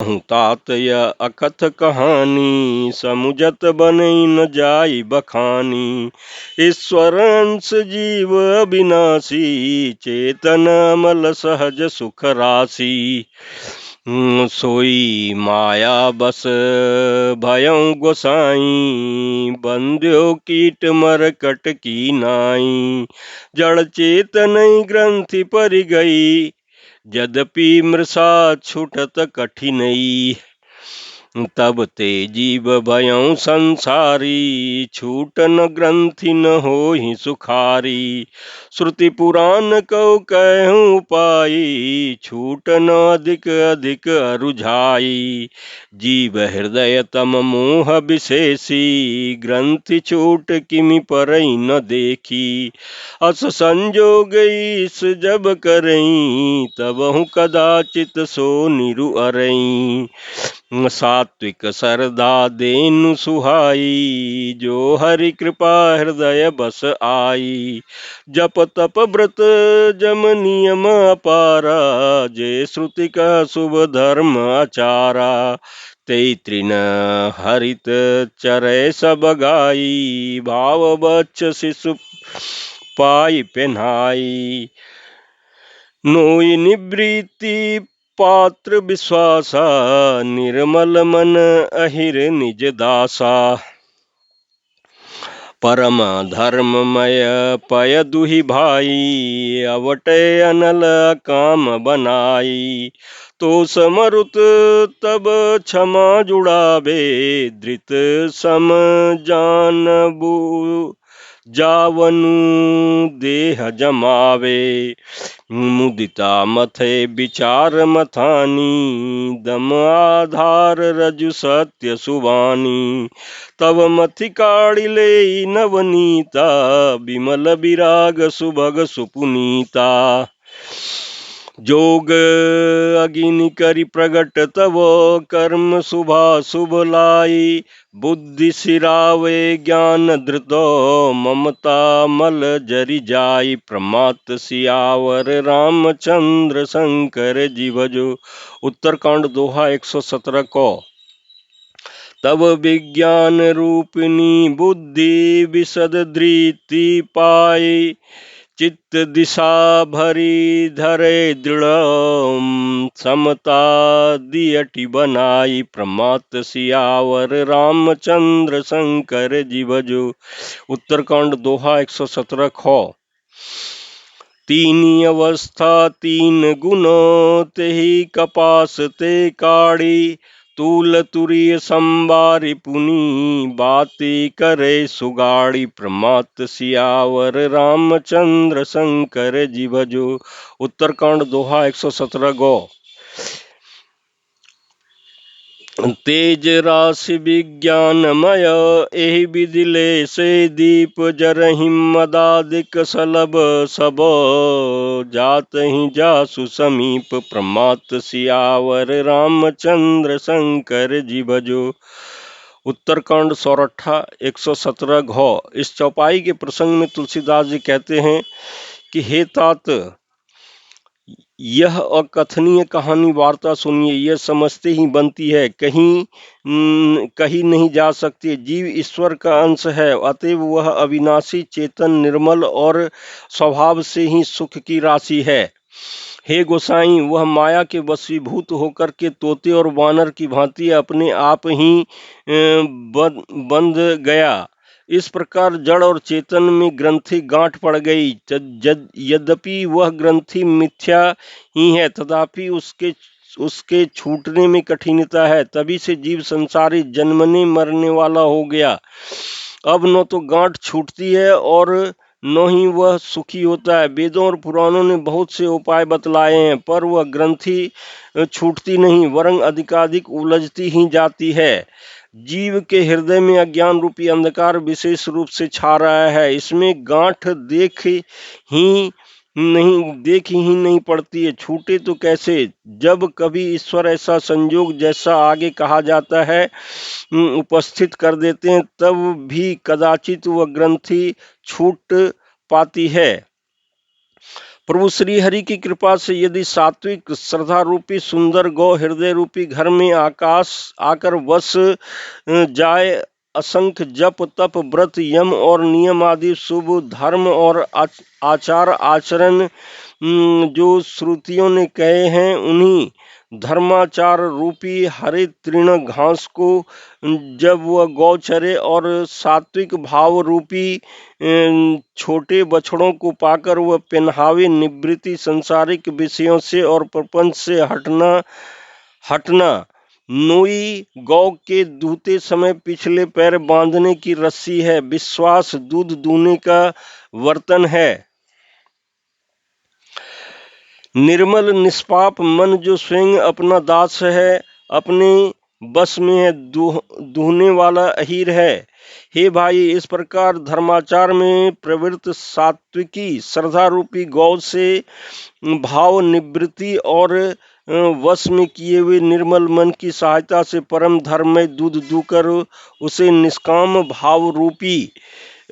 कहूँ तात यह अकथ कहानी, समुझत बनई न जाई बखानी। ईश्वर अंश जीव अविनाशी, चेतन अमल सहज सुख राशि। सोई माया बस भयं गोसाई, बंध्यो कीट मरकट की नाई। जड़ चेतन ग्रंथि पर गई, यद्यपि मृषा छूटत कठिनई। तब ते जीव भयं संसारी, छूटन ग्रंथि न होहि सुखारी। श्रुति पुराण कौ कहूँ पाई, छूटन अधिक अधिक अरुझाई। जीव हृदय तम मोह विशेषी, ग्रंथि छूट किमि परई न देखी। अस संजोग ईस जब करई, तबहु कदाचित सो निरु अरई। सात्विक सरदा देनु सुहाई, जो हरि कृपा हृदय बस आई। जप तप व्रत जम नियम अपारा, जे श्रुति का शुभ धर्म आचारा। ते तृण हरित चरै सब गाई, भाव बच्च शिशु पाई पेन्हाई। नोई निवृत्ति पात्र विश्वासा, निर्मल मन अहिर निज दासा। परम धर्ममय पय दुहि भाई, अवटय अनल काम बनाई। तो समरुत तब क्षमा जुड़ावे, धृत सम जानबू जावनु देह जमावे। मुदिता मथे विचार मथानी, दम आधार रजु सत्य सुवानी। तब मथि काढ़िले नवनीता, विमल विराग सुभग सुपुनीता। जोग अगिनि करि प्रगट तब, कर्म शुभा शुभ लाई। बुद्धि सिरावे ज्ञान धृतो, ममता मल जरि जाई। प्रमात सियावर रामचंद्र शंकर जी भजो। उत्तरकांड दोहा 117 को। तब विज्ञान रूपिणी बुद्धि, विशद धृति पाई। चित्त दिशा भरी धरे दृढ़, समता दियटि बनाई। प्रमात सियावर रामचंद्र शंकर जी भजो। उत्तरकांड दोहा 117 खो। तीन अवस्था तीन गुणों, तेहि कपास ते काढ़ी। तूल तुरीय संबारी पुनी, बाती करे सुगाड़ी। प्रमात सियावर रामचंद्र शंकर जी भजो। उत्तरकांड दोहा 117 गो। तेज राशि विज्ञानमय, एहि विधि ले से दीप जरहि। मदादिक सलभ सब, जातहि जासु समीप। प्रमात सियावर रामचंद्र शंकर जी भजो। उत्तरकांड सौरठा 117 घौ। इस चौपाई के प्रसंग में तुलसीदास जी कहते हैं कि हे तात, यह अकथनीय कहानी वार्ता सुनिए, यह समझते ही बनती है, कहीं नहीं जा सकती। जीव ईश्वर का अंश है, अतएव वह अविनाशी चेतन निर्मल और स्वभाव से ही सुख की राशि है। हे गोसाई, वह माया के वशीभूत होकर के तोते और वानर की भांति अपने आप ही बंध गया। इस प्रकार जड़ और चेतन में ग्रंथि गांठ पड़ गई। यद्यपि वह ग्रंथि मिथ्या ही है, तथापि उसके छूटने में कठिनता है। तभी से जीव संसारी जन्मने मरने वाला हो गया। अब न तो गांठ छूटती है और न ही वह सुखी होता है। वेदों और पुराणों ने बहुत से उपाय बतलाए हैं, पर वह ग्रंथि छूटती नहीं, वरन अधिकाधिक उलझती ही जाती है। जीव के हृदय में अज्ञान रूपी अंधकार विशेष रूप से छा रहा है। इसमें गांठ देख ही नहीं पड़ती है, छूटे तो कैसे। जब कभी ईश्वर ऐसा संयोग, जैसा आगे कहा जाता है, उपस्थित कर देते हैं, तब भी कदाचित वह ग्रंथि छूट पाती है। प्रभु श्री हरि की कृपा से यदि सात्विक श्रद्धा रूपी सुंदर गौ हृदय रूपी घर में आकाश आकर बस जाए, असंख्य जप तप व्रत यम और नियम आदि शुभ धर्म और आचार आचरण जो श्रुतियों ने कहे हैं, उन्हीं धर्माचार रूपी हरे तृण घास को जब वह गौ चरे और सात्विक भाव रूपी छोटे बछड़ों को पाकर वह पहनावे, निवृत्ति संसारिक विषयों से और प्रपंच से हटना। नोई गौ के दूते समय पिछले पैर बांधने की रस्सी है, विश्वास दूध दूने का वर्तन है। निर्मल निष्पाप मन जो स्वयं अपना दास है, अपने बस में है, दूहने वाला अहीर है। हे भाई, इस प्रकार धर्माचार में प्रवृत्त सात्विकी श्रद्धा रूपी गौ से भाव निवृत्ति और वश में किए हुए निर्मल मन की सहायता से परम धर्म में दूध दूकर उसे निष्काम भाव रूपी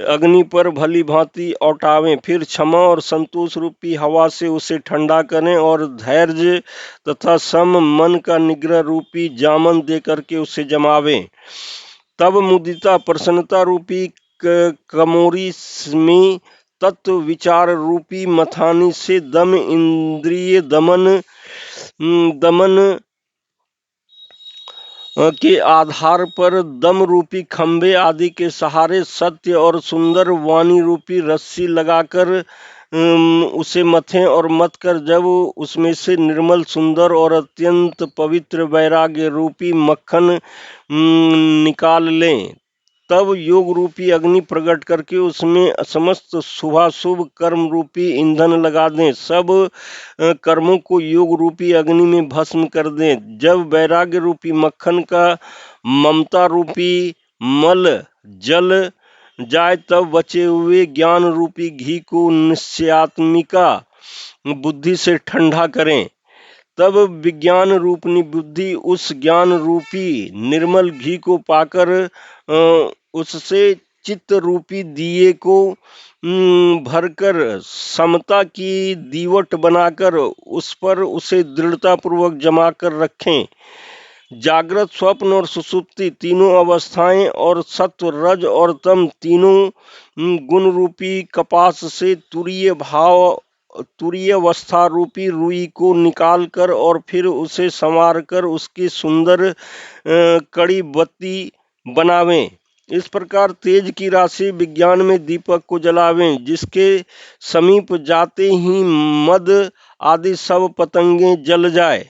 अग्नि पर भली भांति औटावें, फिर क्षमा और संतोष रूपी हवा से उसे ठंडा करें और धैर्य तथा सम मन का निग्रह रूपी जामन दे करके उसे जमावें। तब मुदिता प्रसन्नता रूपी कमोरी में तत्व विचार रूपी मथानी से दम इंद्रिय दमन के आधार पर दम रूपी खंभे आदि के सहारे सत्य और सुंदर वाणी रूपी रस्सी लगाकर उसे मथें और मत कर जब उसमें से निर्मल सुंदर और अत्यंत पवित्र वैराग्य रूपी मक्खन निकाल लें, तब योग रूपी अग्नि प्रकट करके उसमें समस्त शुभाशुभ कर्म रूपी ईंधन लगा दें, सब कर्मों को योग रूपी अग्नि में भस्म कर दें। जब वैराग्य रूपी मक्खन का ममता रूपी मल जल जाए, तब बचे हुए ज्ञान रूपी घी को निश्चयात्मिका बुद्धि से ठंडा करें। तब विज्ञान रूपनी बुद्धि उस ज्ञान रूपी निर्मल घी को पाकर उससे चित्त रूपी दिए को भरकर समता की दीवट बनाकर उस पर उसे दृढ़ता पूर्वक जमा कर रखें। जागृत स्वप्न और सुसुप्ति तीनों अवस्थाएं और सत्व रज और तम तीनों गुण रूपी कपास से तुरीय अवस्था रूपी रुई को निकालकर और फिर उसे संवार कर उसकी सुंदर कड़ी बत्ती बनावें। इस प्रकार तेज की राशि विज्ञान में दीपक को जलावें, जिसके समीप जाते ही मद आदि सब पतंगे जल जाए।